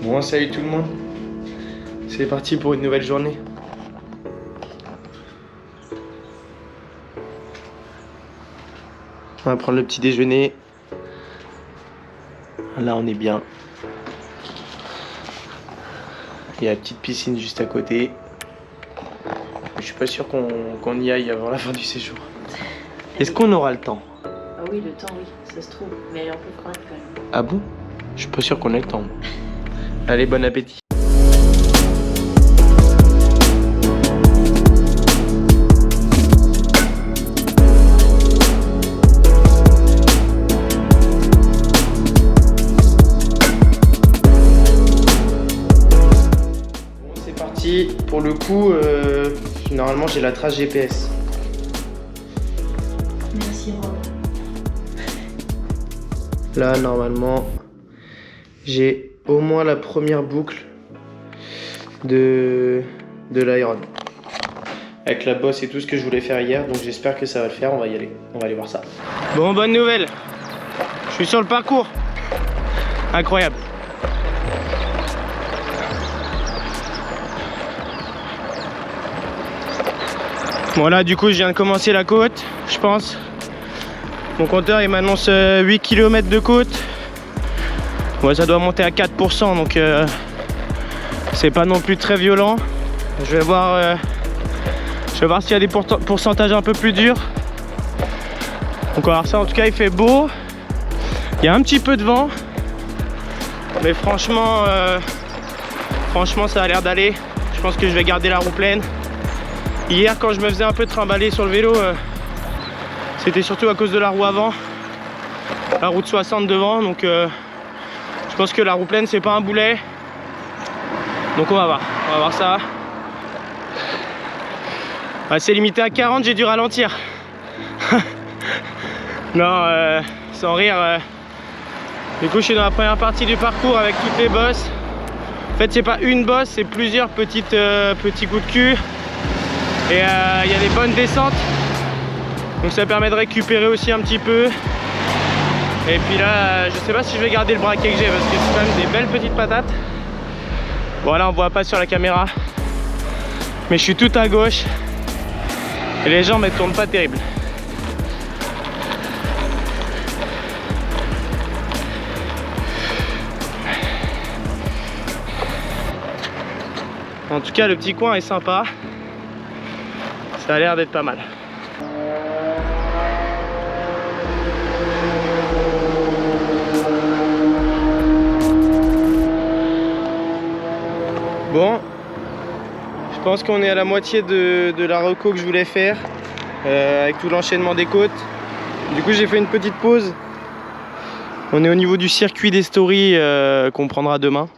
Bon, salut tout le monde. C'est parti pour une nouvelle journée. On va prendre le petit déjeuner. Là, on est bien. Il y a la petite piscine juste à côté. Je suis pas sûr qu'on y aille avant la fin du séjour. Est-ce qu'on aura le temps? Ah oui, le temps, oui, ça se trouve. Mais elle est un peu froide quand même. Ah bon? Je suis pas sûr qu'on ait le temps. Allez, bon appétit. C'est parti. Pour le coup, normalement j'ai la trace GPS. Merci Rob. Là, normalement, j'ai au moins la première boucle de l'Iron. Avec la bosse et tout ce que je voulais faire hier, donc j'espère que ça va le faire, on va y aller. On va aller voir ça. Bon, bonne nouvelle. Je suis sur le parcours. Incroyable. Bon là, du coup, je viens de commencer la côte, je pense. Mon compteur, il m'annonce 8 km de côte. Ouais, ça doit monter à 4%, donc c'est pas non plus très violent. Je vais voir s'il y a des pourcentages un peu plus durs. Donc on va voir ça. En tout cas, il fait beau. Il y a un petit peu de vent, mais franchement, ça a l'air d'aller. Je pense que je vais garder la roue pleine. Hier, quand je me faisais un peu trimballer sur le vélo, c'était surtout à cause de la roue avant, la roue de 60 devant. Donc je pense que la roue pleine, c'est pas un boulet. Donc on va voir ça. Ah, c'est limité à 40, j'ai dû ralentir. Non, sans rire. Du coup, je suis dans la première partie du parcours avec toutes les bosses. En fait, c'est pas une bosse, c'est plusieurs petits coups de cul. Et il y a des bonnes descentes. Donc ça permet de récupérer aussi un petit peu. Et puis là, je sais pas si je vais garder le braquet que j'ai parce que c'est quand même des belles petites patates. Bon là, on voit pas sur la caméra. Mais je suis tout à gauche. Et les jambes, elles tournent pas terrible. En tout cas, le petit coin est sympa. Ça a l'air d'être pas mal. Bon, je pense qu'on est à la moitié de la reco que je voulais faire avec tout l'enchaînement des côtes. Du coup, j'ai fait une petite pause. On est au niveau du circuit des stories qu'on prendra demain.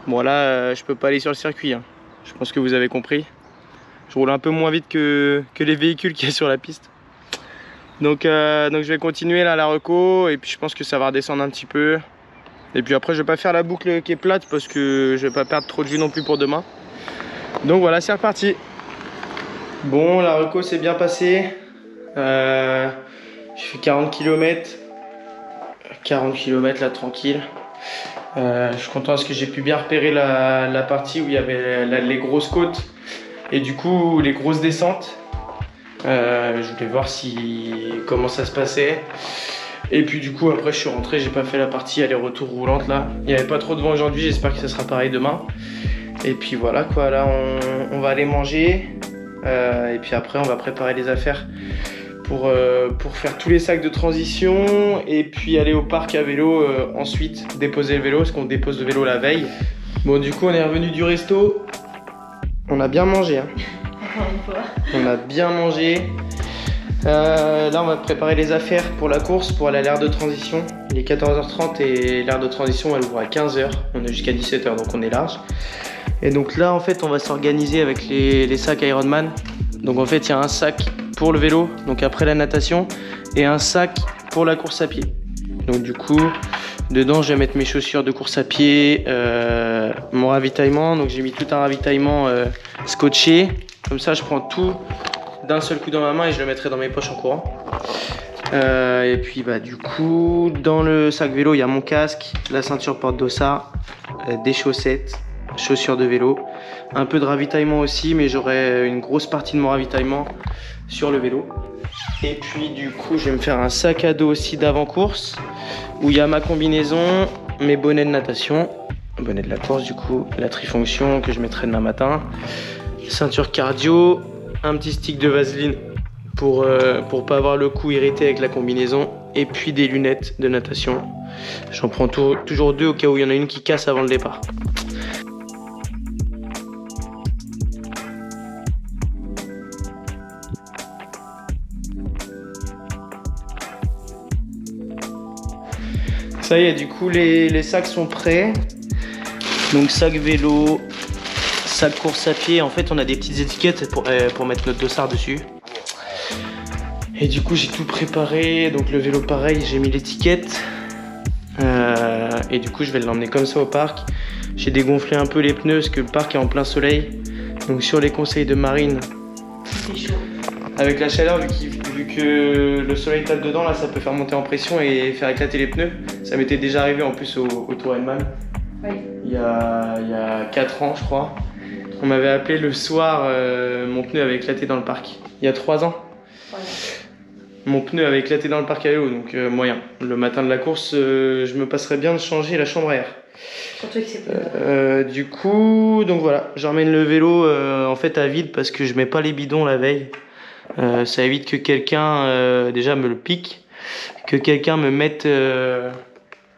Bon là, je peux pas aller sur le circuit, hein. Je pense que vous avez compris. Je roule un peu moins vite que les véhicules qu'il y a sur la piste. Donc je vais continuer là la reco et puis je pense que ça va redescendre un petit peu. Et puis après je vais pas faire la boucle qui est plate parce que je vais pas perdre trop de vue non plus pour demain. Donc voilà, c'est reparti. Bon, la reco s'est bien passée. J'ai fait 40 km. 40 km là tranquille. Je suis content parce que j'ai pu bien repérer la partie où il y avait les grosses côtes et du coup les grosses descentes. Je voulais voir comment ça se passait. Et puis du coup après je suis rentré, j'ai pas fait la partie aller-retour roulante là. Il n'y avait pas trop de vent aujourd'hui, j'espère que ça sera pareil demain. Et puis voilà quoi, là on va aller manger. Et puis après on va préparer les affaires pour faire tous les sacs de transition. Et puis aller au parc à vélo ensuite, déposer le vélo parce qu'on dépose le vélo la veille. Bon du coup on est revenu du resto. On a bien mangé hein. Encore une fois. On a bien mangé. Là on va préparer les affaires pour la course, pour aller à l'aire de transition. Il est 14h30 et l'aire de transition elle ouvre à 15h. On est jusqu'à 17h donc on est large. Et donc là en fait on va s'organiser avec les sacs Ironman. Donc en fait il y a un sac pour le vélo, donc après la natation, et un sac pour la course à pied. Donc du coup dedans je vais mettre mes chaussures de course à pied, mon ravitaillement. Donc j'ai mis tout un ravitaillement scotché. Comme ça je prends tout d'un seul coup dans ma main et je le mettrai dans mes poches en courant. Et puis bah du coup dans le sac vélo il y a mon casque, la ceinture porte-dossard, des chaussettes, chaussures de vélo, un peu de ravitaillement aussi, mais j'aurai une grosse partie de mon ravitaillement sur le vélo. Et puis du coup je vais me faire un sac à dos aussi d'avant-course où il y a ma combinaison, mes bonnets de natation, bonnet de la course du coup, la trifonction que je mettrai demain matin, ceinture cardio, un petit stick de vaseline pour pas avoir le cou irrité avec la combinaison, et puis des lunettes de natation. J'en prends toujours 2 au cas où il y en a une qui casse avant le départ. Ça y est, du coup les sacs sont prêts. Donc sac vélo, sac course à pied. En fait on a des petites étiquettes pour mettre notre dossard dessus. Et du coup j'ai tout préparé. Donc le vélo pareil, j'ai mis l'étiquette. Et du coup je vais l'emmener comme ça au parc. J'ai dégonflé un peu les pneus parce que le parc est en plein soleil. Donc sur les conseils de Marine, C'est chaud. avec la chaleur, vu que le soleil tape dedans, là ça peut faire monter en pression et faire éclater les pneus. Ça m'était déjà arrivé en plus au Tour Hellman. Oui. Il y a 4 ans je crois. On m'avait appelé le soir, mon pneu avait éclaté dans le parc. Il y a 3 ans. Voilà. Mon pneu avait éclaté dans le parc à vélo, donc moyen. Le matin de la course, je me passerais bien de changer la chambre à air. Surtout que c'est plus Du coup, donc voilà, j'emmène le vélo en fait à vide parce que je mets pas les bidons la veille. Ça évite que quelqu'un déjà me le pique, que quelqu'un me mette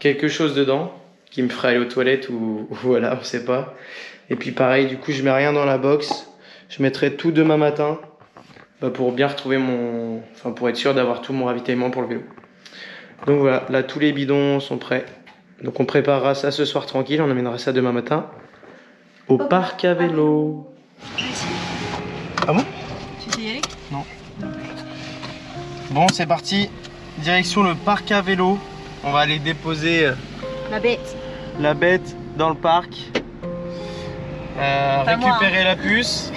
quelque chose dedans qui me ferait aller aux toilettes ou voilà, on sait pas. Et puis pareil, du coup je mets rien dans la box, je mettrai tout demain matin pour bien retrouver pour être sûr d'avoir tout mon ravitaillement pour le vélo. Donc voilà, là tous les bidons sont prêts. Donc on préparera ça ce soir tranquille, on amènera ça demain matin au parc à vélo. Ah bon? Tu sais y aller? Non. Bon, c'est parti. Direction le parc à vélo. On va aller déposer La bête. dans le parc. Récupérer la puce.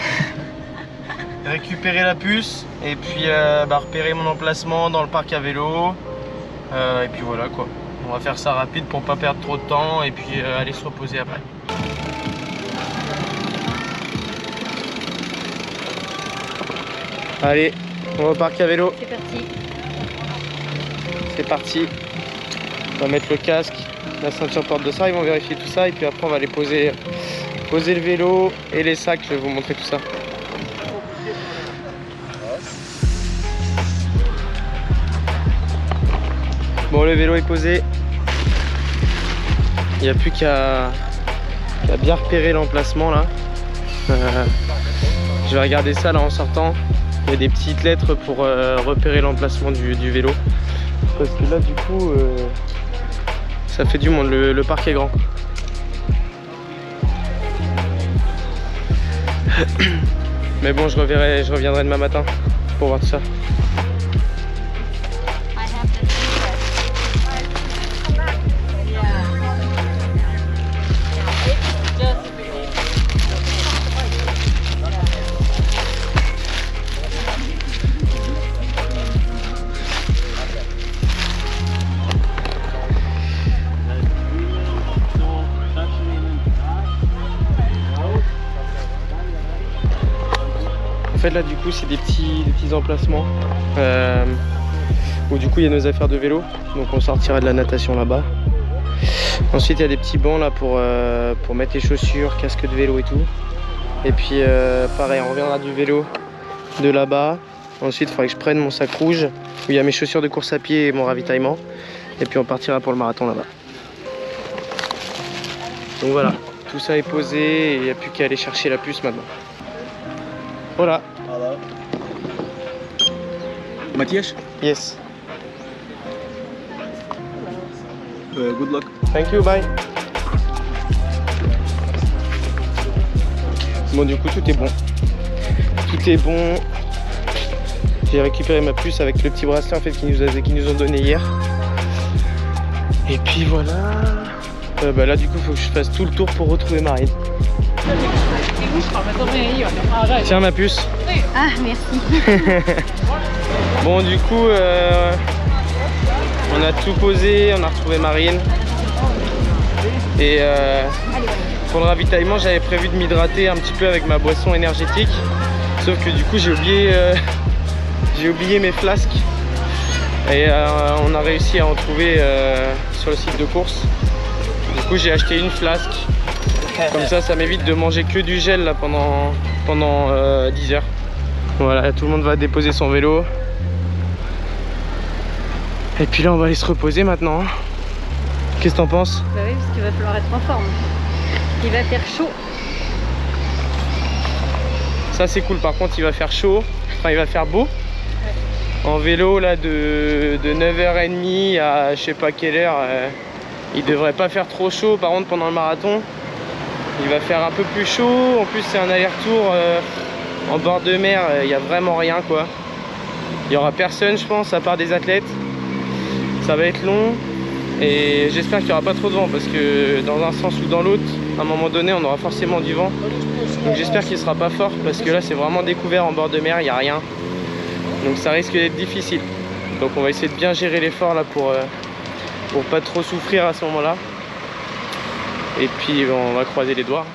Récupérer la puce. Et puis repérer mon emplacement dans le parc à vélo. Et puis voilà quoi. On va faire ça rapide pour pas perdre trop de temps. Et puis aller se reposer après. Allez, on va au parc à vélo. C'est parti. C'est parti. On va mettre le casque, la ceinture porte-dossard, ils vont vérifier tout ça et puis après on va aller poser le vélo et les sacs, je vais vous montrer tout ça. Bon, le vélo est posé. Il n'y a plus qu'à bien repérer l'emplacement là. Je vais regarder ça là en sortant. Il y a des petites lettres pour repérer l'emplacement du vélo. Parce que là du coup ça fait du monde, le parc est grand. Mais bon, je reviendrai demain matin pour voir tout ça. En fait là du coup c'est des petits emplacements où du coup il y a nos affaires de vélo, donc on sortira de la natation là-bas. Ensuite il y a des petits bancs là pour mettre les chaussures, casque de vélo et tout. Et puis pareil, on reviendra du vélo de là-bas. Ensuite il faudra que je prenne mon sac rouge où il y a mes chaussures de course à pied et mon ravitaillement. Et puis on partira pour le marathon là-bas. Donc voilà, tout ça est posé et il n'y a plus qu'à aller chercher la puce maintenant. Voilà. Matthias, Yes. good luck. Thank you, bye. Bon, du coup, tout est bon. Tout est bon. J'ai récupéré ma puce avec le petit bracelet en fait qu'ils nous ont donné hier. Et puis voilà. Là, du coup, il faut que je fasse tout le tour pour retrouver Marine. Tiens ma puce. Ah, merci. Bon, du coup, on a tout posé, on a retrouvé Marine. Et pour le ravitaillement, j'avais prévu de m'hydrater un petit peu avec ma boisson énergétique. Sauf que du coup, j'ai oublié mes flasques. Et on a réussi à en trouver sur le site de course. Du coup, j'ai acheté une flasque. Comme ça m'évite de manger que du gel là, pendant 10 heures. Voilà, tout le monde va déposer son vélo. Et puis là, on va aller se reposer maintenant. Qu'est-ce que t'en penses? Bah oui, parce qu'il va falloir être en forme. Il va faire chaud. Ça c'est cool, par contre il va faire chaud, enfin il va faire beau. Ouais. En vélo là de 9h30 à je sais pas quelle heure, il devrait pas faire trop chaud. Par contre pendant le marathon, il va faire un peu plus chaud. En plus c'est un aller-retour en bord de mer, il n'y a vraiment rien quoi. Il y aura personne je pense à part des athlètes. Ça va être long. Et j'espère qu'il n'y aura pas trop de vent parce que dans un sens ou dans l'autre, à un moment donné, on aura forcément du vent. Donc j'espère qu'il ne sera pas fort parce que là, c'est vraiment découvert en bord de mer, il n'y a rien. Donc ça risque d'être difficile. Donc on va essayer de bien gérer l'effort là pour pas trop souffrir à ce moment-là. Et puis on va croiser les doigts.